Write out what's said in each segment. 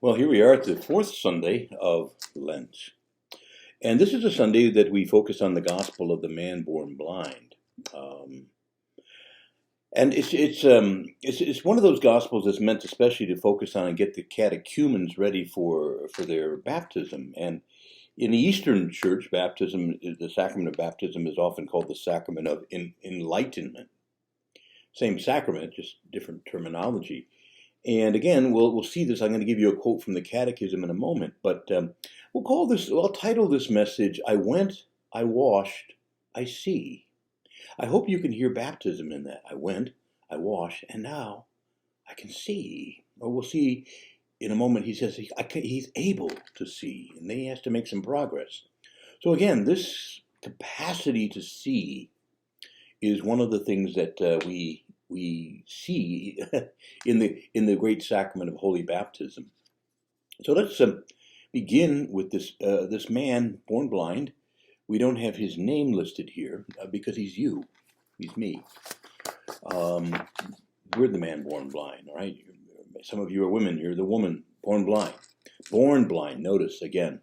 Well, here we are at the fourth Sunday of Lent. And this is a Sunday that we focus on the gospel of the man born blind. Um, and it's one of those gospels that's meant especially to focus on and get the catechumens ready for their baptism. And in the Eastern Church, baptism, the sacrament of baptism is often called the sacrament of enlightenment. Same sacrament, just different terminology. And again, we'll see this. I'm going to give you a quote from the Catechism in a moment, but I'll title this message, I Went, I Washed, I See. I hope you can hear baptism in that. I went, I washed, and now I can see. Or we'll see in a moment, he says he's able to see, and then he has to make some progress. So again, this capacity to see is one of the things that we see in the great sacrament of holy baptism. So let's begin with this man born blind. We don't have his name listed here because he's you, he's me. We're the man born blind, all right? Some of you are women. You're the woman born blind. Born blind. Notice again.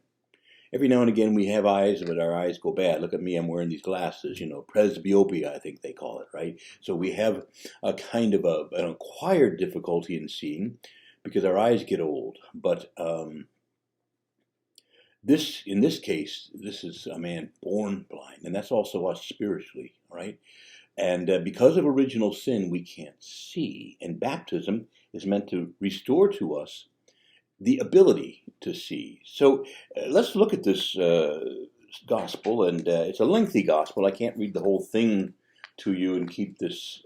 Every now and again we have eyes, but our eyes go bad. Look at me, I'm wearing these glasses, presbyopia, I think they call it, right? So we have a kind of an acquired difficulty in seeing because our eyes get old. But in this case, this is a man born blind, and that's also us spiritually, right? And because of original sin, we can't see. And baptism is meant to restore to us the ability to see. So let's look at this gospel, and it's a lengthy gospel. I can't read the whole thing to you and keep this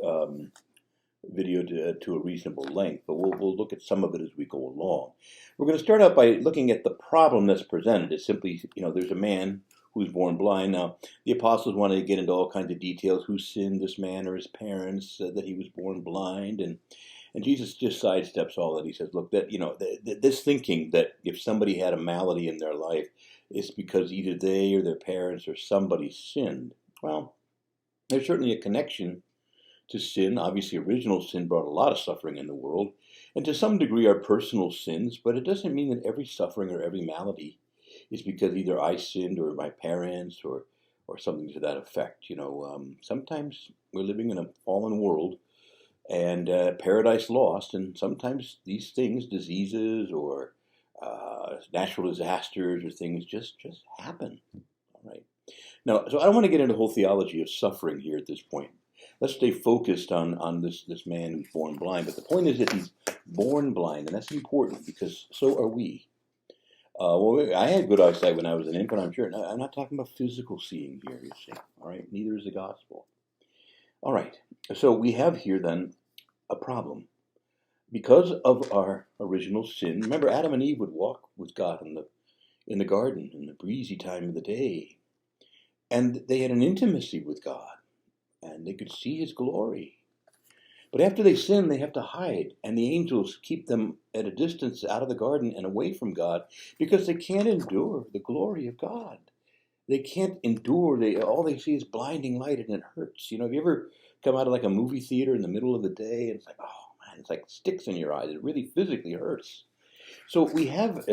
video to a reasonable length, but we'll look at some of it as we go along. We're going to start out by looking at the problem that's presented. It's simply, there's a man who's born blind. Now, the apostles wanted to get into all kinds of details. Who sinned, this man or his parents, that he was born blind? And Jesus just sidesteps all that. He says, look, this thinking that if somebody had a malady in their life, it's because either they or their parents or somebody sinned. Well, there's certainly a connection to sin. Obviously, original sin brought a lot of suffering in the world, and to some degree our personal sins, but it doesn't mean that every suffering or every malady is because either I sinned or my parents or something to that effect. Sometimes we're living in a fallen world, and paradise lost, and sometimes these things, diseases or natural disasters or things just happen. All right. Now, so I don't want to get into the whole theology of suffering here at this point. Let's stay focused on this man who's born blind. But the point is that he's born blind, and that's important because so are we. I had good eyesight when I was an infant, I'm sure. I'm not talking about physical seeing here, you see. All right, neither is the gospel. All right, so we have here then a problem. Because of our original sin, remember Adam and Eve would walk with God in the garden in the breezy time of the day. And they had an intimacy with God, and they could see his glory. But after they sin, they have to hide, and the angels keep them at a distance out of the garden and away from God because they can't endure the glory of God. They can't endure, all they see is blinding light, and it hurts. Have you ever come out of like a movie theater in the middle of the day, and it's like, oh man, it's like sticks in your eyes. It really physically hurts. So we had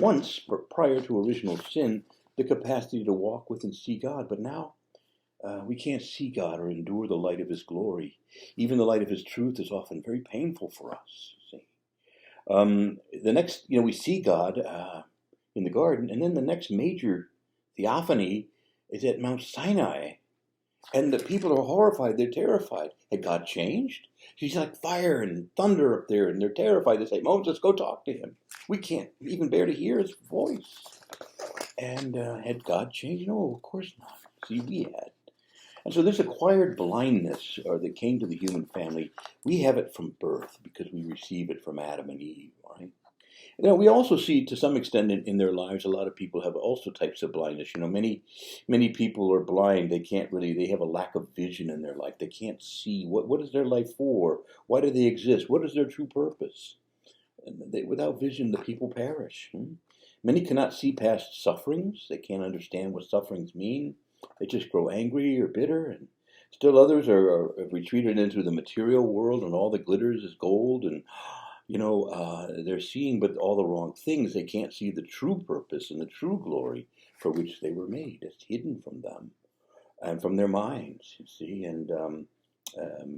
once, prior to original sin, the capacity to walk with and see God, but now we can't see God or endure the light of his glory. Even the light of his truth is often very painful for us. See, the next, we see God in the garden, and then the next major theophany is at Mount Sinai, and the people are horrified. They're terrified. Had God changed? He's like fire and thunder up there, and they're terrified. They say, Moses, go talk to him. We can't even bear to hear his voice. And had God changed? No, of course not. See, we had. And so this acquired blindness that came to the human family, we have it from birth because we receive it from Adam and Eve, right? We also see to some extent in their lives, a lot of people have also types of blindness. Many people are blind. They have a lack of vision in their life. They can't see what is their life for? Why do they exist? What is their true purpose? And without vision, the people perish. Many cannot see past sufferings. They can't understand what sufferings mean. They just grow angry or bitter, and still others are retreated into the material world, and all that glitters is gold, and they're seeing but all the wrong things. They can't see the true purpose and the true glory for which they were made. It's hidden from them and from their minds, you see. And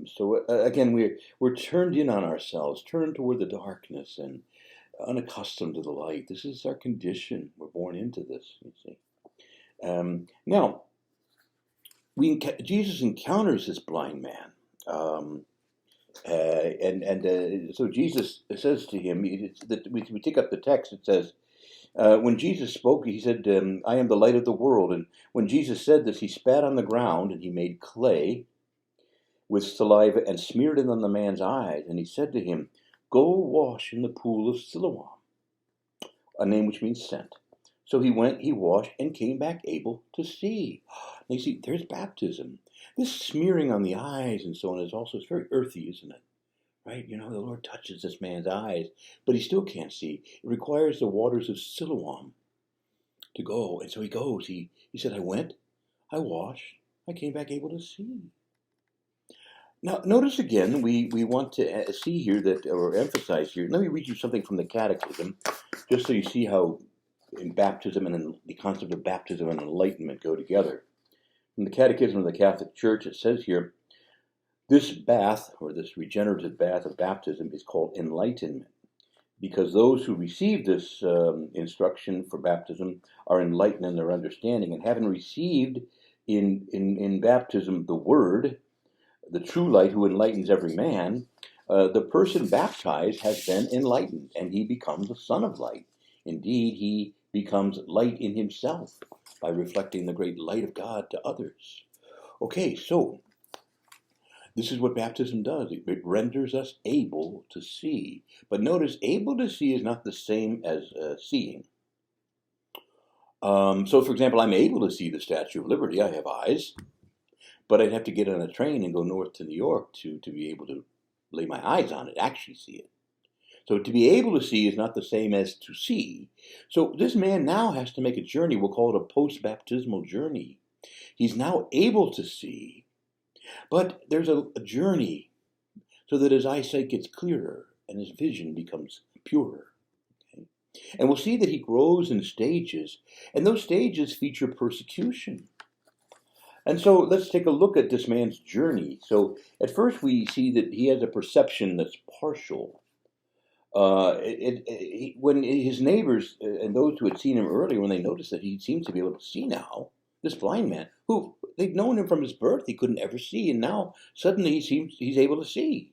so again, we're turned in on ourselves, turned toward the darkness, and unaccustomed to the light. This is our condition. We're born into this, you see. Now, Jesus encounters this blind man. So Jesus says to him, we take up the text, it says, when Jesus spoke, he said, I am the light of the world. And when Jesus said this, he spat on the ground and he made clay with saliva and smeared it on the man's eyes. And he said to him, go wash in the pool of Siloam, a name which means sent. So he went, he washed, and came back able to see. And you see, there's baptism. This smearing on the eyes and so on is also, it's very earthy, isn't it? Right? The Lord touches this man's eyes, but he still can't see. It requires the waters of Siloam to go. And so he goes. He said, I went, I washed, I came back able to see. Now, notice again, we want to see here that, or emphasize here, let me read you something from the Catechism, just so you see how in baptism and the concept of baptism and enlightenment go together. In the Catechism of the Catholic Church, it says here, this bath, or this regenerative bath of baptism, is called enlightenment, because those who receive this instruction for baptism are enlightened in their understanding, and having received in baptism the Word, the true light who enlightens every man, the person baptized has been enlightened, and he becomes a son of light. Indeed, he becomes light in himself by reflecting the great light of God to others. Okay, so this is what baptism does. It renders us able to see. But notice, able to see is not the same as seeing. So, for example, I'm able to see the Statue of Liberty. I have eyes. But I'd have to get on a train and go north to New York to be able to lay my eyes on it, actually see it. So to be able to see is not the same as to see. So this man now has to make a journey. We'll call it a post-baptismal journey. He's now able to see, but there's a journey so that his eyesight gets clearer and his vision becomes purer. Okay? And we'll see that he grows in stages, and those stages feature persecution. And so let's take a look at this man's journey. So at first we see that he has a perception that's partial. When his neighbors and those who had seen him earlier, when they noticed that he seems to be able to see now, this blind man, who they'd known him from his birth, he couldn't ever see, and now suddenly he's able to see.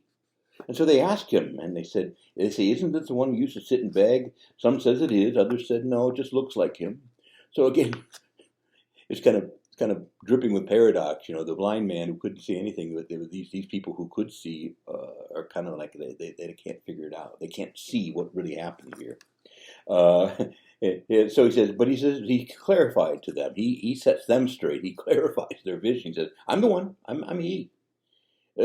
And so they asked him, and they say, isn't this the one who used to sit and beg? Some says it is, others said no, it just looks like him. So again, it's kind of dripping with paradox. The blind man who couldn't see anything, but there were these people who could see are kind of like they can't figure it out. They can't see what really happened here. So he says he clarified to them. He sets them straight. He clarifies their vision. He says, I'm the one. I'm he.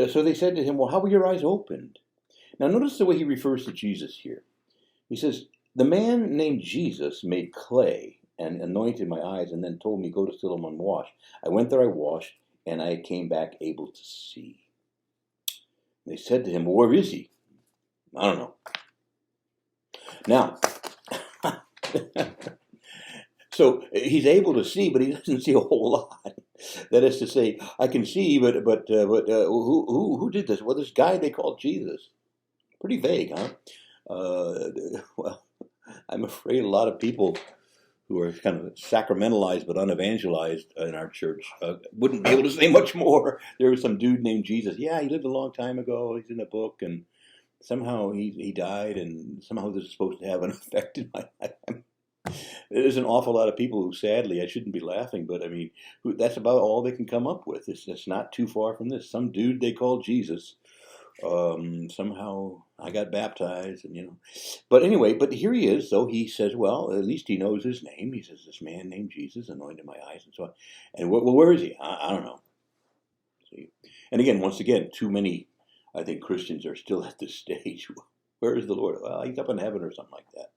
So they said to him, well, how were your eyes opened? Now notice the way he refers to Jesus here. He says, the man named Jesus made clay and anointed my eyes, and then told me, go to Siloam and wash. I went there, I washed, and I came back able to see. They said to him, well, where is he? I don't know. Now, so he's able to see, but he doesn't see a whole lot. That is to say, I can see, but who did this? Well, this guy they called Jesus. Pretty vague, huh? Well, I'm afraid a lot of people who are kind of sacramentalized but unevangelized in our church wouldn't be able to say much more. There was some dude named Jesus. Yeah, he lived a long time ago. He's in a book, and somehow he died, and somehow this is supposed to have an effect in my life. There's an awful lot of people who, sadly, I shouldn't be laughing, but I mean, that's about all they can come up with. It's not too far from this. Some dude they call Jesus. Somehow I got baptized, and but anyway, but here he is. So he says, well, at least he knows his name. He says, this man named Jesus anointed my eyes, and so on. And well, where is he? I don't know. See, and again, once again, too many, I think, Christians are still at this stage. Where is the Lord? Well, he's up in heaven or something like that.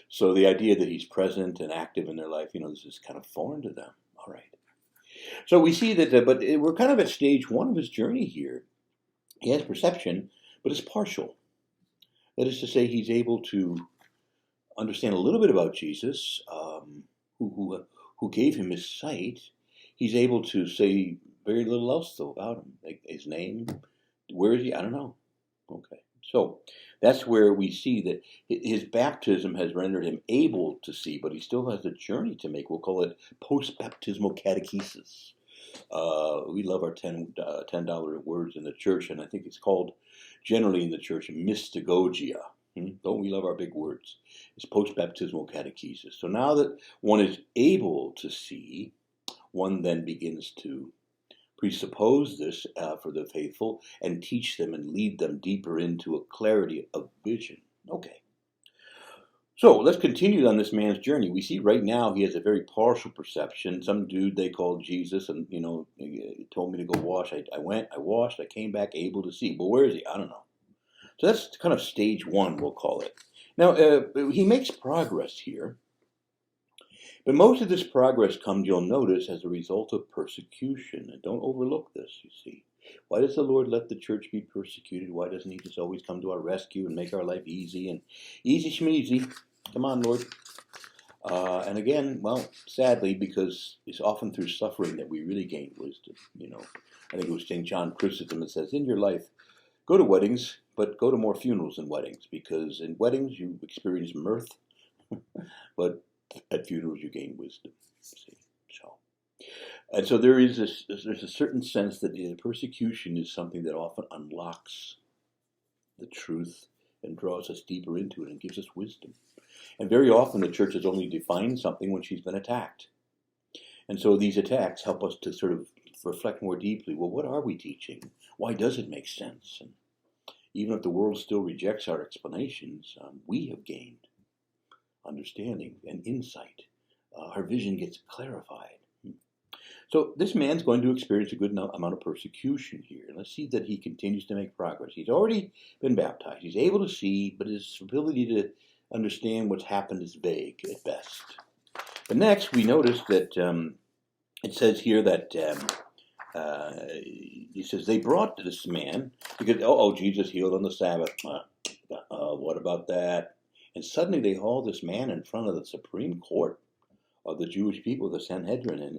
So the idea that he's present and active in their life, this is kind of foreign to them. All right. So we see that, but we're kind of at stage one of his journey here. He has perception, but it's partial. That is to say, he's able to understand a little bit about Jesus, who gave him his sight. He's able to say very little else though about him, like his name. Where is he? I don't know. Okay, so that's where we see that his baptism has rendered him able to see, but he still has a journey to make. We'll call it post-baptismal catechesis. We love our $10 words in the church, and I think it's called generally in the church mystagogia. Don't we love our big words? It's post-baptismal catechesis. So now that one is able to see, one then begins to presuppose this for the faithful and teach them and lead them deeper into a clarity of vision. Okay. So let's continue on this man's journey. We see right now he has a very partial perception. Some dude they called Jesus and, he told me to go wash. I went, I washed, I came back able to see. But where is he? I don't know. So that's kind of stage one, we'll call it. Now, he makes progress here. But most of this progress comes, you'll notice, as a result of persecution. And don't overlook this, you see. Why does the Lord let the church be persecuted? Why doesn't he just always come to our rescue and make our life easy and easy schmeezy? Come on, Lord. And again, well, sadly, because it's often through suffering that we really gain wisdom. I think it was St. John Chrysostom that says, in your life, go to weddings, but go to more funerals than weddings, because in weddings you experience mirth, but at funerals you gain wisdom. See, so there's a certain sense that persecution is something that often unlocks the truth and draws us deeper into it and gives us wisdom. And very often the church has only defined something when she's been attacked. And so these attacks help us to sort of reflect more deeply. Well, what are we teaching? Why does it make sense? And even if the world still rejects our explanations, we have gained understanding and insight. Our vision gets clarified. So this man's going to experience a good amount of persecution here. Let's see that he continues to make progress. He's already been baptized. He's able to see, but his ability to understand what's happened is vague at best. But next, we notice that it says here that he says they brought this man because Jesus healed on the Sabbath. What about that? And suddenly they haul this man in front of the Supreme Court of the Jewish people, the Sanhedrin,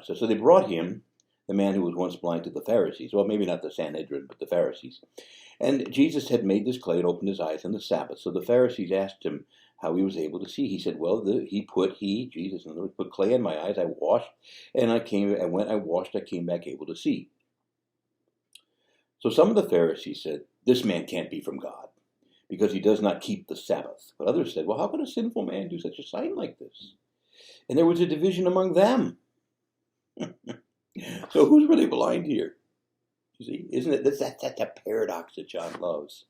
so they brought him, the man who was once blind, to the Pharisees. Well, maybe not the Sanhedrin, but the Pharisees. And Jesus had made this clay and opened his eyes on the Sabbath. So the Pharisees asked him how he was able to see. He said, well, Jesus, in other words, put clay in my eyes, I washed, and I washed, I came back able to see. So some of the Pharisees said, this man can't be from God, because he does not keep the Sabbath. But others said, well, how could a sinful man do such a sign like this? And there was a division among them. So who's really blind here? You see, isn't it? That's a paradox that John loves.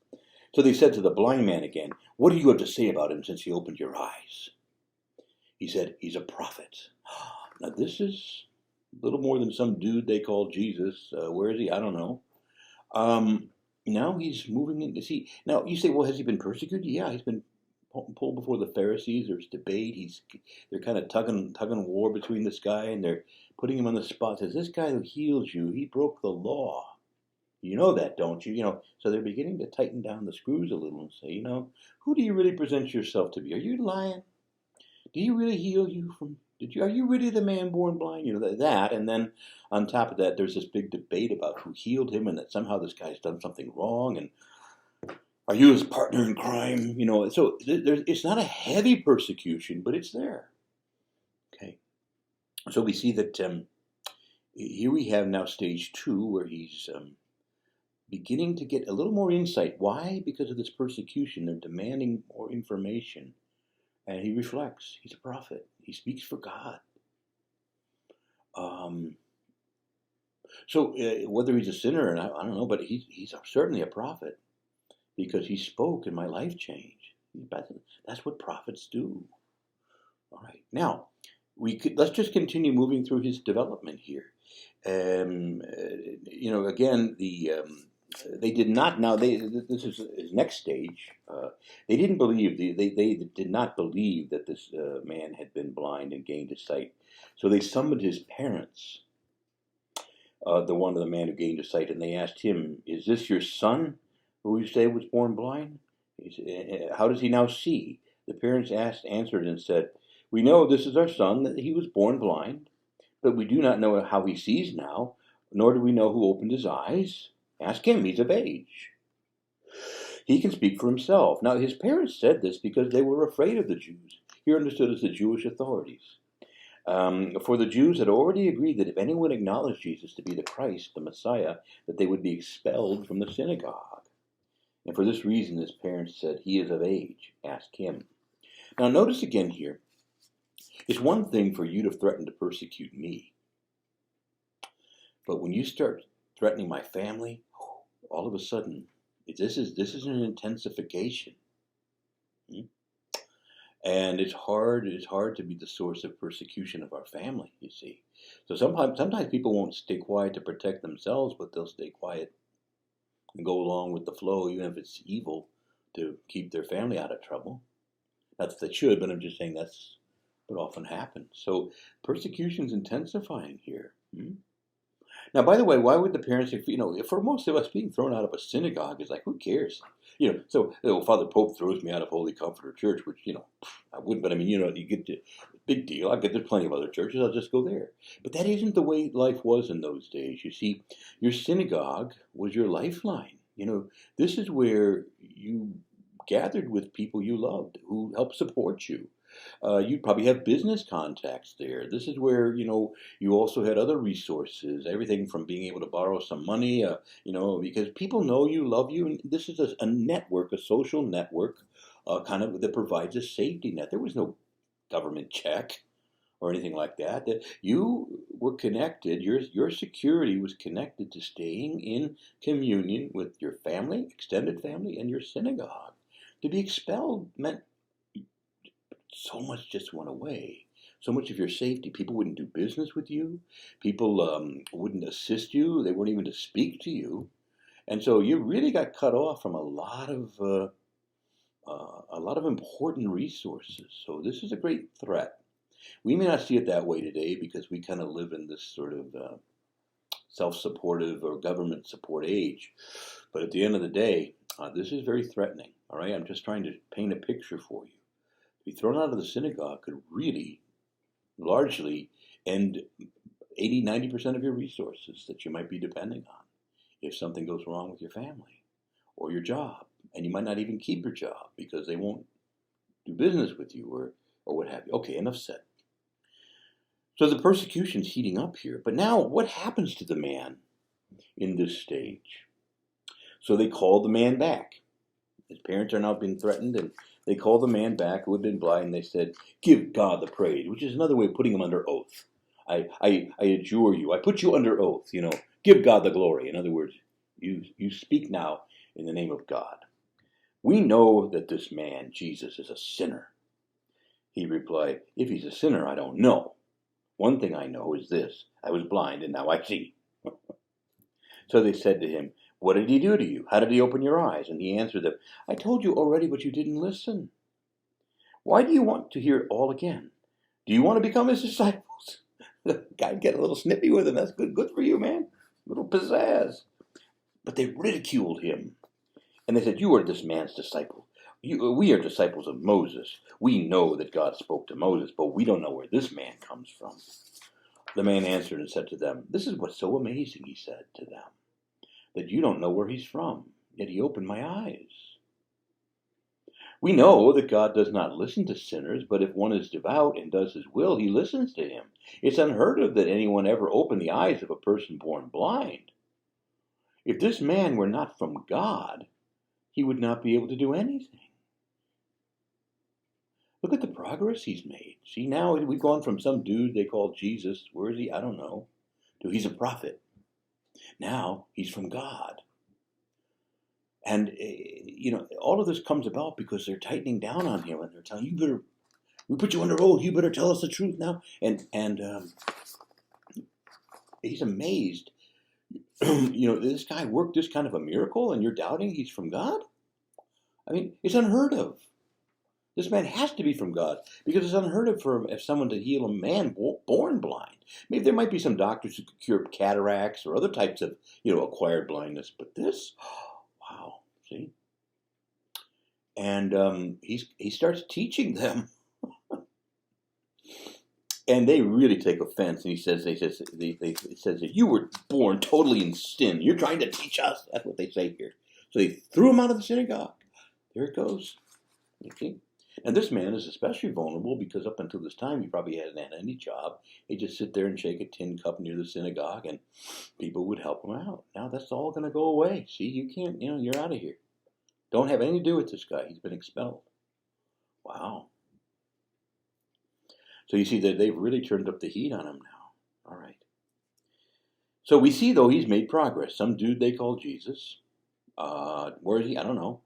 So they said to the blind man again, what do you have to say about him since he opened your eyes? He said, he's a prophet. Now this is a little more than some dude they call Jesus. Where is he? I don't know. Now he's moving in to see. Now you say, well, has he been persecuted? Yeah, he's been pulled before the Pharisees. There's debate. They're kind of tugging war between this guy, and they're putting him on the spot. Says, this guy who healed you, he broke the law. You know that, don't you? So they're beginning to tighten down the screws a little and say, who do you really present yourself to be? Are you lying? Do you really heal you from? Are you really the man born blind? That, and then on top of that, there's this big debate about who healed him, and that somehow this guy's done something wrong, and are you his partner in crime? So it's not a heavy persecution, but it's there. Okay. So we see that here we have now stage 2, where he's beginning to get a little more insight. Why? Because of this persecution. They're demanding more information. And he reflects. He's a prophet. He speaks for God. So whether he's a sinner, and I don't know, but he's certainly a prophet, because he spoke and my life changed. That's what prophets do. All right. Now, let's just continue moving through his development here. Again, they did not. Now, this is his next stage. They didn't believe. They did not believe that this man had been blind and gained his sight. So they summoned his parents. the man who gained his sight, and they asked him, "Is this your son, who you say was born blind? How does he now see?" The parents answered and said, "We know this is our son, that he was born blind, but we do not know how he sees now, nor do we know who opened his eyes. Ask him, he's of age. He can speak for himself." Now his parents said this because they were afraid of the Jews, here understood as the Jewish authorities. For the Jews had already agreed that if anyone acknowledged Jesus to be the Christ, the Messiah, that they would be expelled from the synagogue. And for this reason, his parents said, "He is of age, ask him." Now notice again here, it's one thing for you to threaten to persecute me, but when you start threatening my family, all of a sudden, this is an intensification. And it's hard to be the source of persecution of our family, you see. So sometimes people won't stay quiet to protect themselves, but they'll stay quiet and go along with the flow, even if it's evil, to keep their family out of trouble. Not that they should, but I'm just saying that's what often happens. So persecution's intensifying here. Now, by the way, why would the parents, for most of us, being thrown out of a synagogue is like, who cares? So Father Pope throws me out of Holy Comforter Church, which, I wouldn't, but I mean, you get the big deal. There's plenty of other churches, I'll just go there. But that isn't the way life was in those days. You see, your synagogue was your lifeline. This is where you gathered with people you loved, who helped support you. You'd probably have business contacts there. This is where, you also had other resources, everything from being able to borrow some money, because people know you, love you, and this is a network, a social network, kind of that provides a safety net. There was no government check or anything like that. That you were connected, your security was connected to staying in communion with your family, extended family, and your synagogue. To be expelled meant so much just went away. So much of your safety. People wouldn't do business with you. People wouldn't assist you. They weren't even to speak to you. And so you really got cut off from a lot of important resources. So this is a great threat. We may not see it that way today because we kind of live in this sort of self-supportive or government support age. But at the end of the day, this is very threatening. All right, I'm just trying to paint a picture for you. Be thrown out of the synagogue could really largely end 80-90% of your resources that you might be depending on if something goes wrong with your family or your job. And you might not even keep your job because they won't do business with you or what have you. Okay, enough said. So the persecution's heating up here. But now what happens to the man in this stage? So they called the man back. His parents are now being threatened, and they called the man back who had been blind. They said, "Give God the praise," which is another way of putting him under oath. I adjure you. I put you under oath. Give God the glory. In other words, you speak now in the name of God. "We know that this man, Jesus, is a sinner." He replied, "If he's a sinner, I don't know. One thing I know is this: I was blind, and now I see." So they said to him, "What did he do to you? How did he open your eyes?" And he answered them, "I told you already, but you didn't listen. Why do you want to hear it all again? Do you want to become his disciples?" The guy get a little snippy with him. That's good for you, man. A little pizzazz. But they ridiculed him. And they said, "You are this man's disciple. We are disciples of Moses. We know that God spoke to Moses, but we don't know where this man comes from." The man answered and said to them, "This is what's so amazing," he said to them, "that you don't know where he's from, yet he opened my eyes. We know that God does not listen to sinners, but if one is devout and does his will, he listens to him. It's unheard of that anyone ever opened the eyes of a person born blind. If this man were not from God, he would not be able to do anything." Look at the progress he's made. See, now we've gone from some dude they call Jesus, where is he? I don't know, to he's a prophet. Now he's from God. And, all of this comes about because they're tightening down on him and they're telling you, we put you under oath, you better tell us the truth now. And he's amazed. This guy worked this kind of a miracle and you're doubting he's from God? I mean, it's unheard of. This man has to be from God because it's unheard of for someone to heal a man born blind. Maybe there might be some doctors who could cure cataracts or other types of, acquired blindness, but this, wow, see? And he starts teaching them, and they really take offense. And he says that you were born totally in sin. You're trying to teach us. That's what they say here. So they threw him out of the synagogue. There it goes. You see? And this man is especially vulnerable because up until this time he probably hadn't had any job. He'd just sit there and shake a tin cup near the synagogue and people would help him out. Now that's all going to go away. See, you can't, you're out of here. Don't have anything to do with this guy. He's been expelled. Wow. So you see that they've really turned up the heat on him now. All right. So we see, though, he's made progress. Some dude they call Jesus. Where is he? I don't know.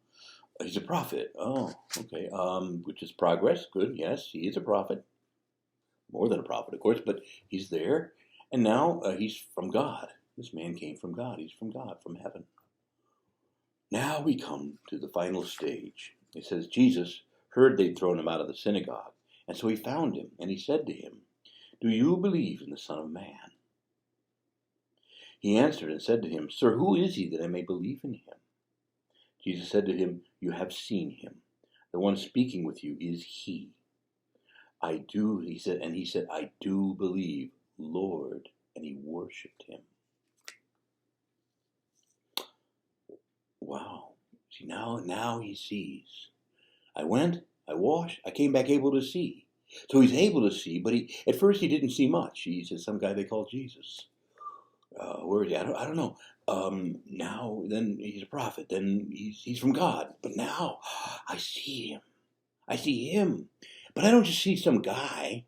He's a prophet. Oh, okay. Which is progress. Good. Yes, he is a prophet. More than a prophet, of course, but he's there. And now he's from God. This man came from God. He's from God, from heaven. Now we come to the final stage. It says, Jesus heard they'd thrown him out of the synagogue. And so he found him, and he said to him, "Do you believe in the Son of Man?" He answered and said to him, "Sir, who is he that I may believe in him?" Jesus said to him, "You have seen him. The one speaking with you is he." "I do," he said, "I do believe, Lord." And he worshipped him. Wow. See, now he sees. I went, I washed, I came back able to see. So he's able to see, but at first he didn't see much. He said some guy they call Jesus. Where is he? I don't know. Now, then he's a prophet. Then he's from God. But now I see him. I see him. But I don't just see some guy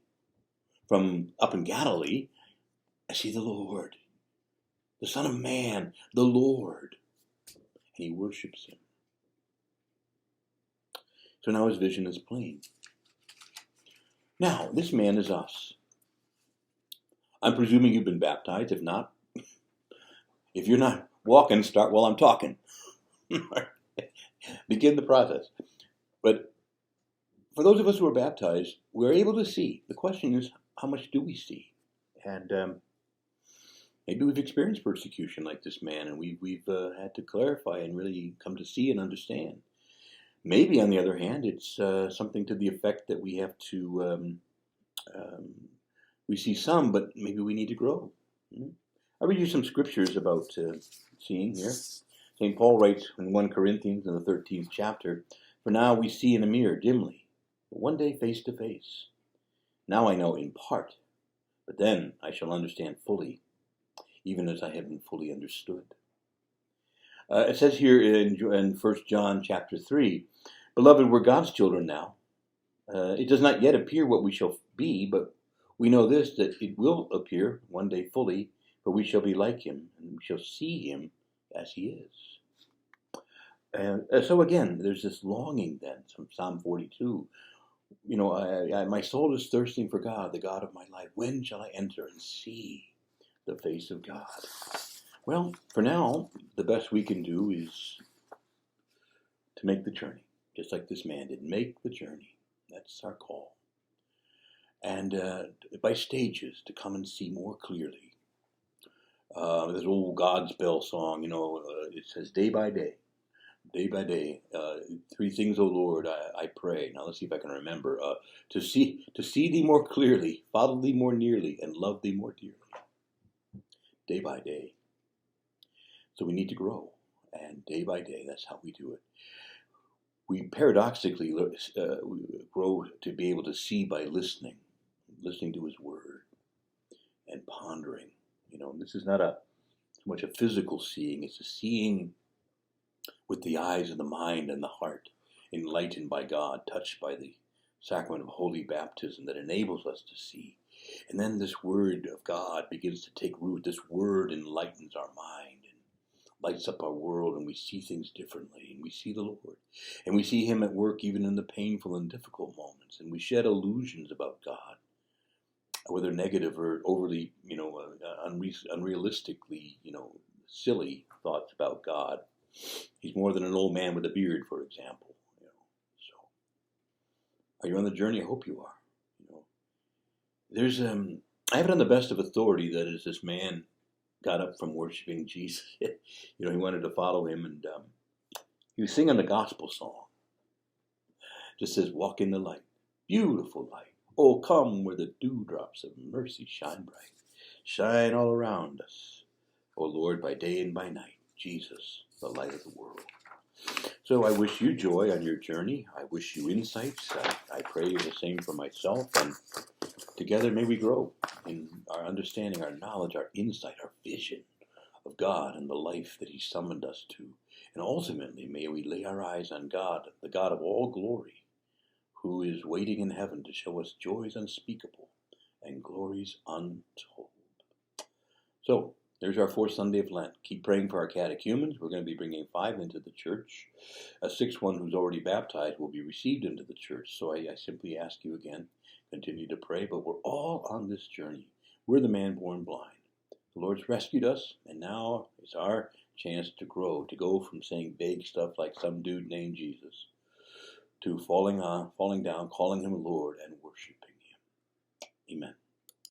from up in Galilee. I see the Lord, the Son of Man, the Lord. And he worships him. So now his vision is plain. Now, this man is us. I'm presuming you've been baptized. If not, if you're not walking, start while I'm talking. Begin the process. But for those of us who are baptized, we're able to see. The question is, how much do we see? And maybe we've experienced persecution like this man, and we've had to clarify and really come to see and understand. Maybe, on the other hand, it's something to the effect that we have to, we see some, but maybe we need to grow. I'll read you some scriptures about seeing here. St. Paul writes in 1 Corinthians in the 13th chapter, "For now we see in a mirror dimly, but one day face to face. Now I know in part, but then I shall understand fully, even as I have been fully understood." It says here in 1 John chapter 3, "Beloved, we're God's children now. It does not yet appear what we shall be, but we know this, that it will appear one day fully, for we shall be like him, and we shall see him as he is." And so again, there's this longing then from Psalm 42. My soul is thirsting for God, the God of my life. When shall I enter and see the face of God? Well, for now, the best we can do is to make the journey, just like this man did. Make the journey. That's our call. And by stages, to come and see more clearly. This old God's Bell song, it says, day by day, 3 things, O Lord, I pray. Now let's see if I can remember. To see thee more clearly, follow thee more nearly, and love thee more dearly. Day by day. So we need to grow, and day by day, that's how we do it. We paradoxically grow to be able to see by listening to his word, and pondering. This is not so much a physical seeing, it's a seeing with the eyes of the mind and the heart, enlightened by God, touched by the sacrament of holy baptism that enables us to see. And then this word of God begins to take root. This word enlightens our mind and lights up our world, and we see things differently, and we see the Lord. And we see him at work even in the painful and difficult moments, and we shed illusions about God, whether negative or overly, unrealistically, silly thoughts about God. He's more than an old man with a beard, for example. Are you on the journey? I hope you are. You know, there's I have it on the best of authority that as this man got up from worshiping Jesus, he wanted to follow him, and he was singing the gospel song. Just says, "Walk in the light, beautiful light. Oh, come where the dewdrops of mercy shine bright, shine all around us. Oh Lord, by day and by night, Jesus, the light of the world." So I wish you joy on your journey. I wish you insights. I pray the same for myself. And together may we grow in our understanding, our knowledge, our insight, our vision of God and the life that He summoned us to. And ultimately, may we lay our eyes on God, the God of all glory, who is waiting in heaven to show us joys unspeakable and glories untold. So, there's our fourth Sunday of Lent. Keep praying for our catechumens. We're going to be bringing 5 into the church. A 6th one who's already baptized will be received into the church. So I simply ask you again, continue to pray. But we're all on this journey. We're the man born blind. The Lord's rescued us, and now is our chance to grow, to go from saying vague stuff like some dude named Jesus to falling down, calling Him Lord, and worshiping.